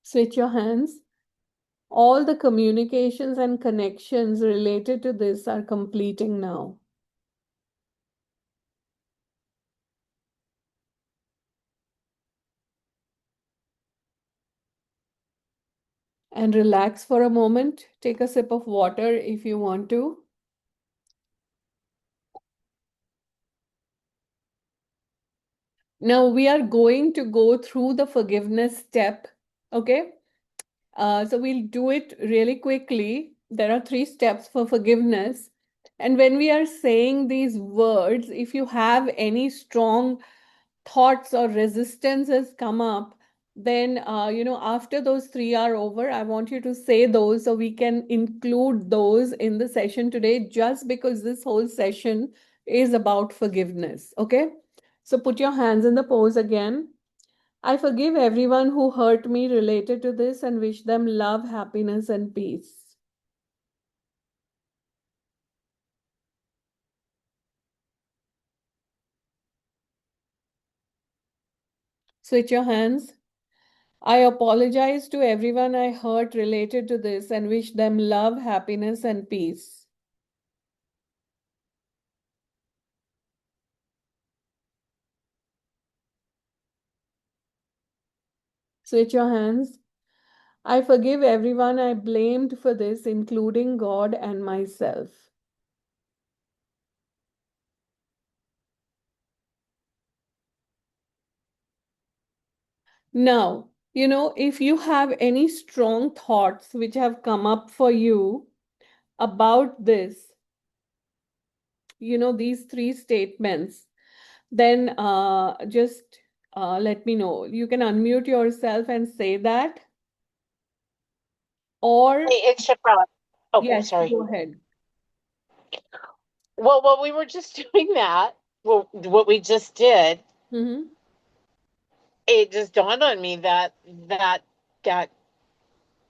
Switch your hands. All the communications and connections related to this are completing now. And relax for a moment. Take a sip of water if you want to. Now we are going to go through the forgiveness step. Okay. So we'll do it really quickly. There are 3 steps for forgiveness. And when we are saying these words, if you have any strong thoughts or resistances come up, then after those three are over, I want you to say those so we can include those in the session today, just because this whole session is about forgiveness. Okay? So put your hands in the pose again. I forgive everyone who hurt me related to this and wish them love, happiness, and peace. Switch your hands. I apologize to everyone I hurt related to this and wish them love, happiness, and peace. Switch your hands. I forgive everyone I blamed for this, including God and myself. Now, if you have any strong thoughts which have come up for you about this, these three statements, then just let me know. You can unmute yourself and say that, or Hey, it's Shifra. Oh, yes, sorry. go ahead. Well, while we were just doing that, well, what we just did, Mm-hmm. it just dawned on me that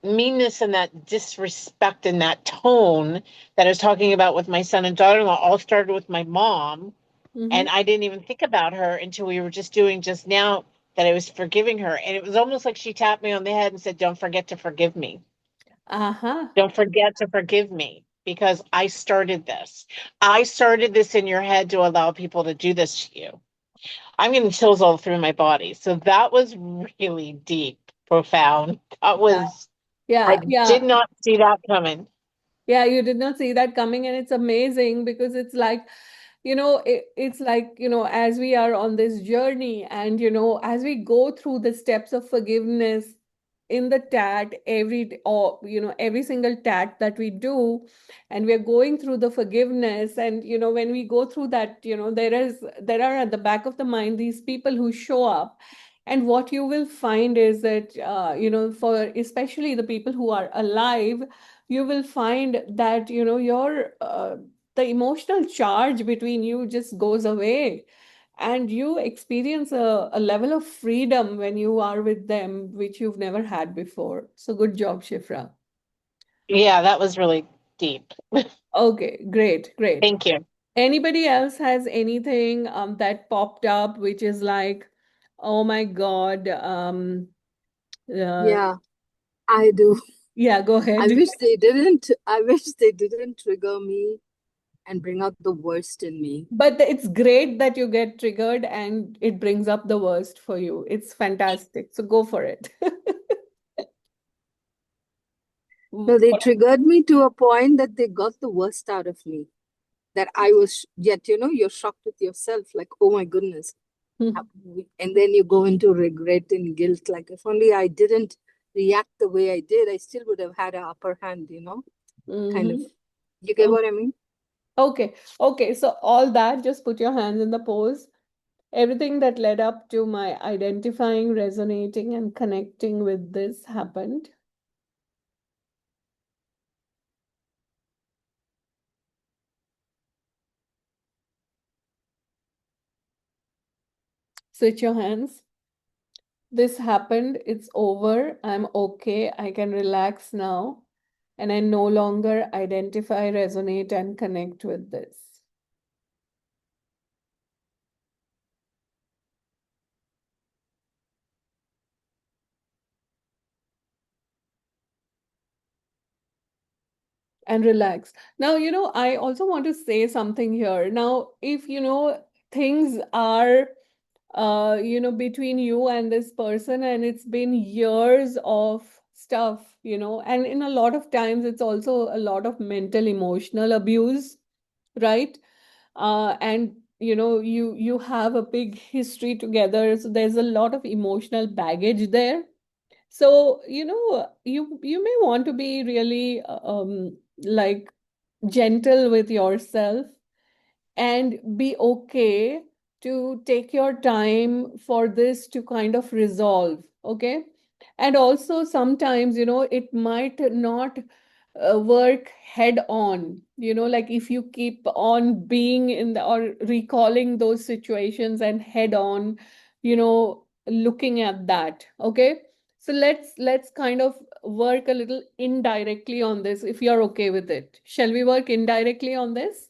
meanness and that disrespect and that tone that I was talking about with my son and daughter-in-law all started with my mom. Mm-hmm. And I didn't even think about her until we were just doing just now that I was forgiving her. And it was almost like she tapped me on the head and said, "Don't forget to forgive me. Uh-huh. Don't forget to forgive me because I started this. I started this in your head to allow people to do this to you." I'm getting chills all through my body. So that was really deep, profound. That Yeah. was, I Yeah. did Yeah. not see that coming. Yeah, you did not see that coming, and it's amazing because it's like, it's like, as we are on this journey and, as we go through the steps of forgiveness in the tat or, every single tat that we do, and we're going through the forgiveness. And, when we go through that, there are at the back of the mind these people who show up. And what you will find is that, for especially the people who are alive, you will find that your the emotional charge between you just goes away, and you experience a level of freedom when you are with them which you've never had before. So good job, Shifra. Yeah, that was really deep. Okay, great, great. Thank you. Anybody else has anything that popped up which is like, oh my God, uh, Yeah, I do. yeah, go ahead. I wish they didn't trigger me and bring out the worst in me. But it's great that you get triggered and it brings up the worst for you. It's fantastic. So go for it. No, they triggered me to a point that they got the worst out of me. That I was, yet, you're shocked with yourself, like, oh my goodness. And then you go into regret and guilt. Like, if only I didn't react the way I did, I still would have had an upper hand, kind of. Mhm. You get what I mean? Okay. Okay. So all that, just put your hands in the pose. Everything that led up to my identifying, resonating, and connecting with this happened. Switch your hands. This happened. It's over. I'm okay. I can relax now. And I no longer identify, resonate, and connect with this. And relax. Now, I also want to say something here. Now, if, things are, between you and this person, and it's been years of stuff, and in a lot of times, it's also a lot of mental, emotional abuse, right? And, you have a big history together. So there's a lot of emotional baggage there. So, you may want to be really like gentle with yourself, and be okay to take your time for this to kind of resolve. Okay. And also, sometimes, it might not work head on, like if you keep on being in the or recalling those situations and head on, looking at that. Okay. So let's kind of work a little indirectly on this, if you're okay with it. Shall we work indirectly on this?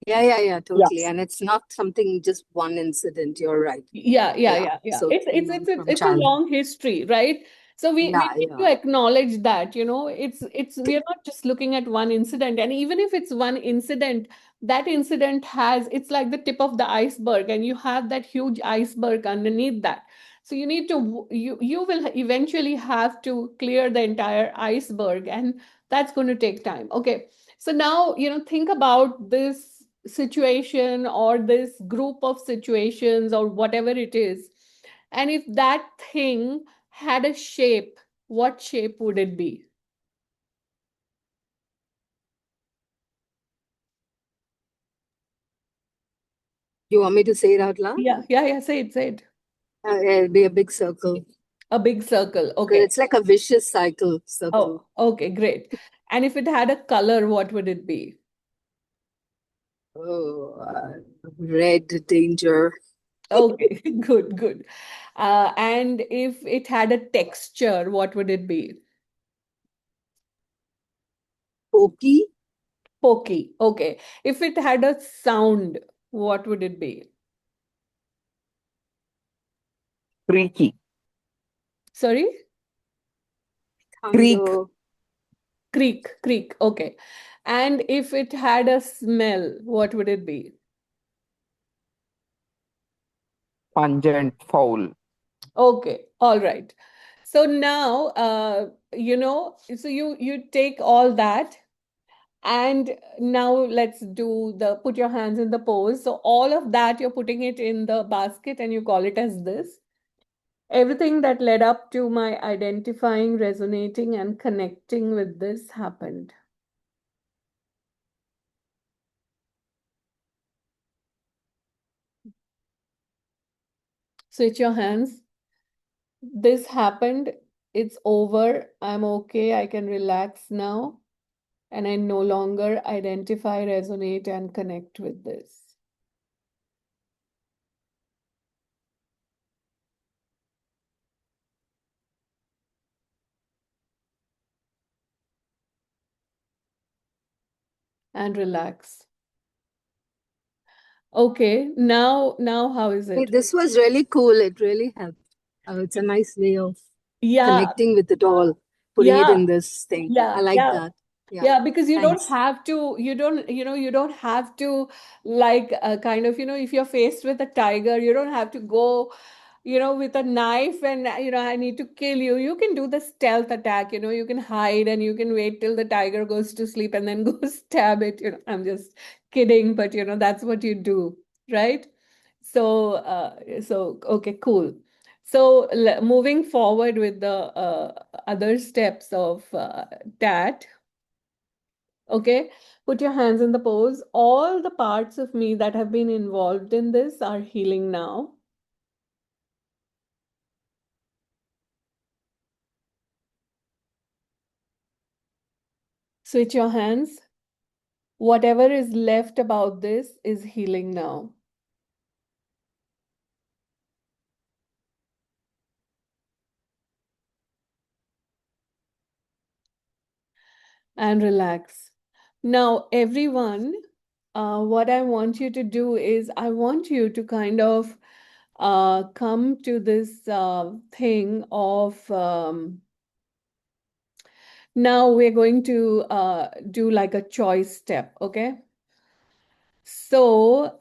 Yeah, totally. Yes. And it's not something just one incident. You're right. Yeah, yeah, Yeah. yeah, yeah. So It's it's it's going it's on it's from it's a childhood. long history, right? So we Yeah, need to yeah. acknowledge that, it's we are not just looking at one incident. And even if it's one incident, that incident has, it's like the tip of the iceberg, and you have that huge iceberg underneath that. So you need to you will eventually have to clear the entire iceberg, and that's going to take time. Okay. So now, think about this situation or this group of situations or whatever it is. And if that thing had a shape, what shape would it be? You want me to say it out loud? Yeah, yeah, yeah. Say it, say it. It'll be a big circle. A big circle. Because Okay. it's like a vicious circle. Oh, okay, great. And if it had a color, what would it be? Oh, red danger. Okay, good, good. And if it had a texture, what would it be? Pokey. Pokey. Okay. If it had a sound, what would it be? Creaky. Sorry? Creak. Thunder. Creak, creak. Okay. And if it had a smell, what would it be? Pungent. Foul. Okay, all right. So now, so you take all that, and now let's do the put your hands in the pose. So all of that, you're putting it in the basket, and you call it as this. Everything that led up to my identifying, resonating, and connecting with this happened. Switch your hands. This happened. It's over. I'm okay. I can relax now. And I no longer identify, resonate, and connect with this. And relax. Okay, now how is Hey, it? this was really cool. It really helped. It's a nice way of Yeah, connecting with it all, putting it yeah, in this thing. I yeah, like yeah. that. Yeah, Yeah, because you don't thanks. have to, you don't have to like kind of, if you're faced with a tiger, you don't have to go, with a knife and, I need to kill you. You can do the stealth attack, you can hide and you can wait till the tiger goes to sleep and then go stab it. I'm just kidding, but that's what you do, right? So okay, cool. So moving forward with the other steps of TAT. Okay, put your hands in the pose. All the parts of me that have been involved in this are healing now. Switch your hands. Whatever is left about this is healing now. And relax. Now, everyone, what I want you to do is I want you to kind of come to this thing of now we're going to do like a choice step, okay? So,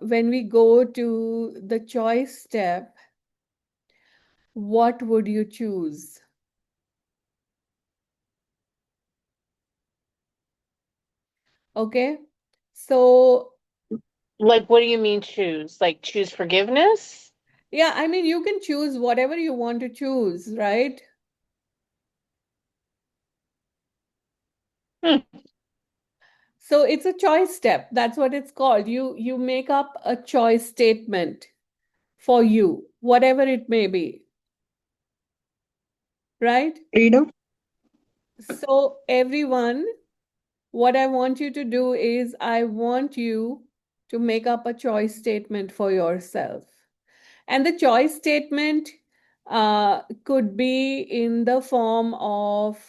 when we go to the choice step, what would you choose? Okay. So, Like, what do you mean choose? Like, choose forgiveness? yeah, I mean, you can choose whatever you want to choose, right? Hmm. So it's a choice step. That's what it's called. You make up a choice statement for you, whatever it may be, right? Freedom. So everyone, what I want you to do is I want you to make up a choice statement for yourself. And the choice statement could be in the form of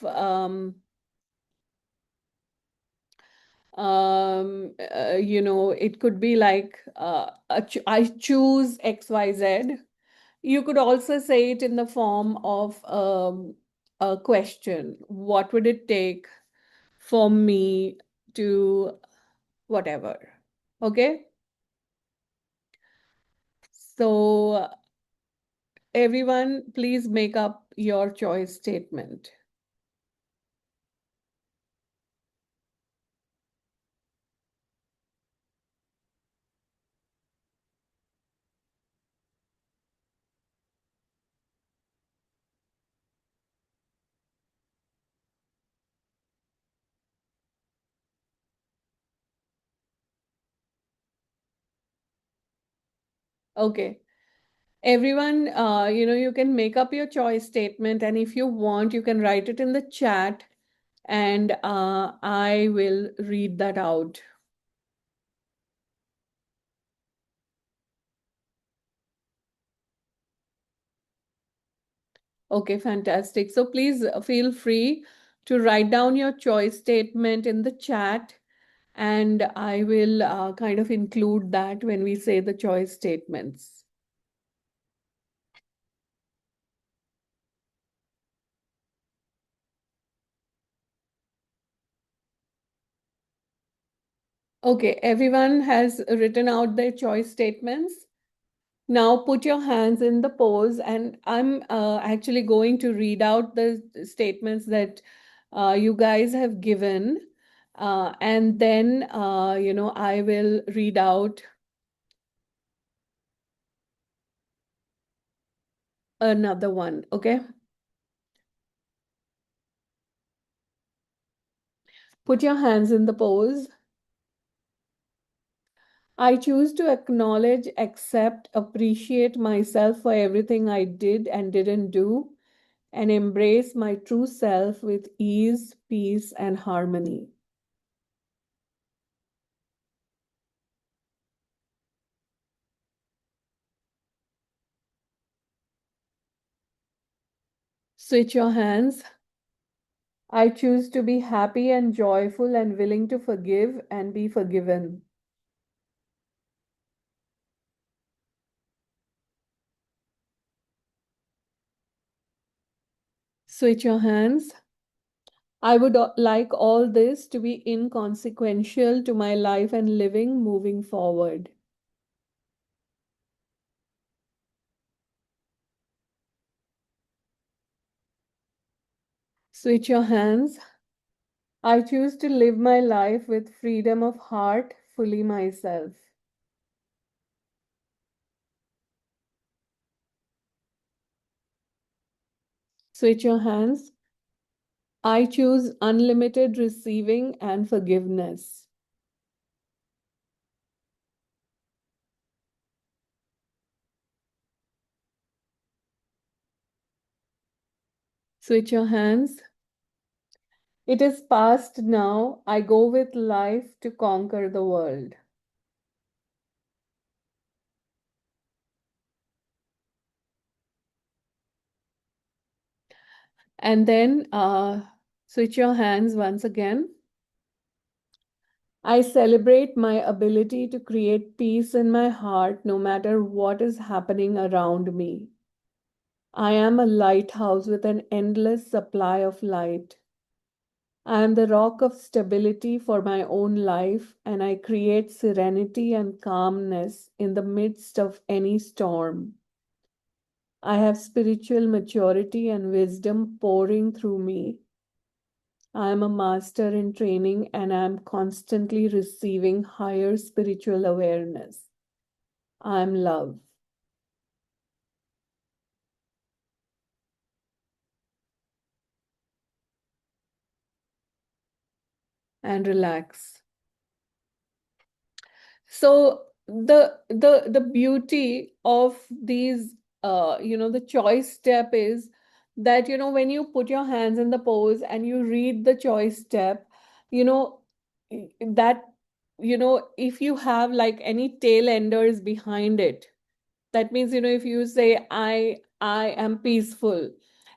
it could be like I choose XYZ. You could also say it in the form of a question. What would it take for me to whatever? Okay. So, everyone, please make up your choice statement. Okay. Everyone, you can make up your choice statement, and if you want, you can write it in the chat, and I will read that out. Okay, fantastic. So please feel free to write down your choice statement in the chat, and I will kind of include that when we say the choice statements. Okay, everyone has written out their choice statements. Now put your hands in the pose, and I'm actually going to read out the statements that you guys have given, and then I will read out another one. Okay, put your hands in the pose. I choose to acknowledge, accept, appreciate myself for everything I did and didn't do, and embrace my true self with ease, peace, and harmony. Switch your hands. I choose to be happy and joyful and willing to forgive and be forgiven. Switch your hands. I would like all this to be inconsequential to my life and living moving forward. Switch your hands. I choose to live my life with freedom of heart, fully myself. Switch your hands. I choose unlimited receiving and forgiveness. Switch your hands. It is past now. I go with life to conquer the world. And then switch your hands once again. I celebrate my ability to create peace in my heart no matter what is happening around me. I am a lighthouse with an endless supply of light. I am the rock of stability for my own life, and I create serenity and calmness in the midst of any storm. I have spiritual maturity and wisdom pouring through me. I am a master in training, and I am constantly receiving higher spiritual awareness. I am love. and relax. So the beauty of these the choice step is that when you put your hands in the pose and you read the choice step, you know that if you have like any tail enders behind it, that means if you say I am peaceful,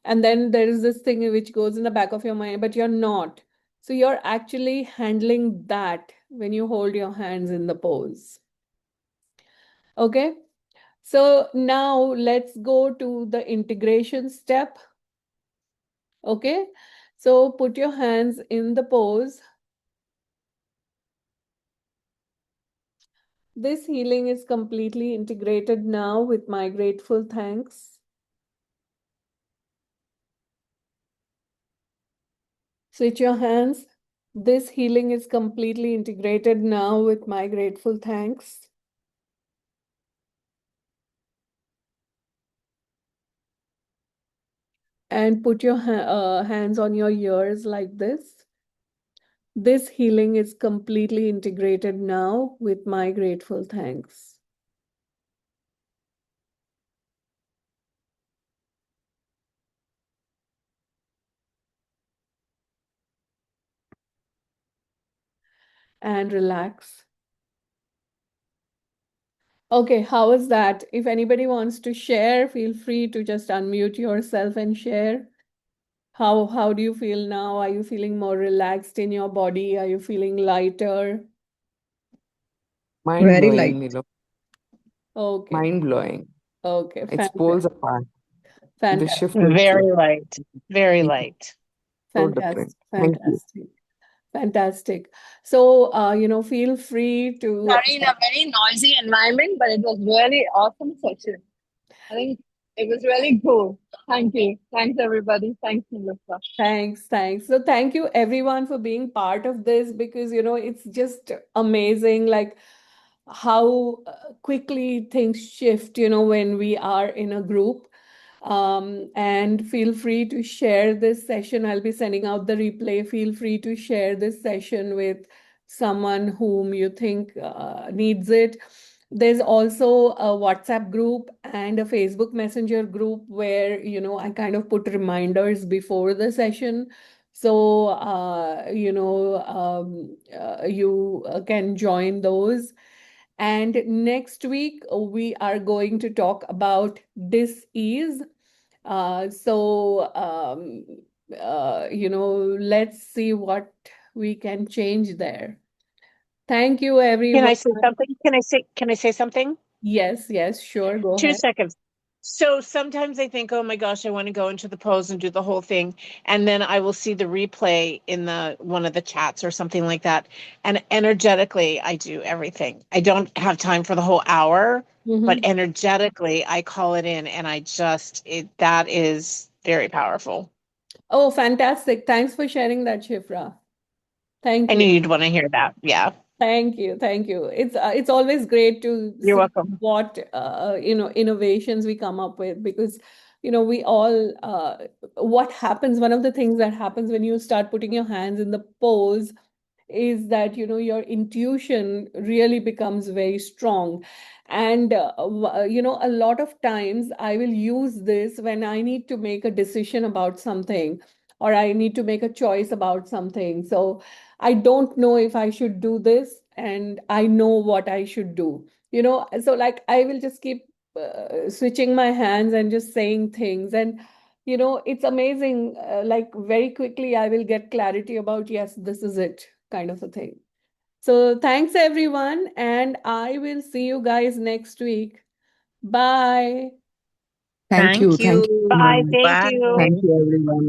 and then there is this thing which goes in the back of your mind, but you're not. So you're actually handling that when you hold your hands in the pose. Okay, so now let's go to the integration step. Okay, so put your hands in the pose. This healing is completely integrated now with my grateful thanks. Switch your hands. This healing is completely integrated now with my grateful thanks. And put your hands on your ears like this. This healing is completely integrated now with my grateful thanks. And relax. Okay, how is that? If anybody wants to share, feel free to just unmute yourself and share. How do you feel now? Are you feeling more relaxed in your body? Are you feeling lighter? Mind Very blowing, light. Nilo. Okay. Mind blowing. Okay, It pulls apart. The fantastic, shift is Very light, very so light. different. Thank you. fantastic. So, feel free to. Sorry, in a very noisy environment, but it was really awesome session. I think it was really cool. Thank you. Thanks, everybody. Thanks, Nilofer. Thanks. So thank you everyone for being part of this, because it's just amazing, like how quickly things shift, when we are in a group. And feel free to share this session. I'll be sending out the replay. Feel free to share this session with someone whom you think needs it. There's also a WhatsApp group and a Facebook Messenger group where, I kind of put reminders before the session. So, you can join those. And next week, we are going to talk about dis-ease. Let's see what we can change there. Thank you, Can everyone. I say something? Can I say something? Yes, sure. Go 2 ahead. seconds. So sometimes I think, oh my gosh, I want to go into the pose and do the whole thing. And then I will see the replay in the one of the chats or something like that. And energetically, I do everything. I don't have time for the whole hour, but Mhm. energetically, I call it in and that is very powerful. Oh, fantastic. Thanks for sharing that, Shifra. Thank I knew you. you'd want to hear that. Yeah. Thank you. It's always great to You're see welcome. what innovations we come up with, because we all what happens. One of the things that happens when you start putting your hands in the pose is that your intuition really becomes very strong. And a lot of times I will use this when I need to make a decision about something, or I need to make a choice about something. So I don't know if I should do this, and I know what I should do. So like I will just keep switching my hands and just saying things, and it's amazing. Like very quickly, I will get clarity about, yes, this is it, kind of a thing. So thanks, everyone. And I will see you guys next week. Bye. Thank you. Thank you. Thank you. Bye. Thank Thank you. you, everyone.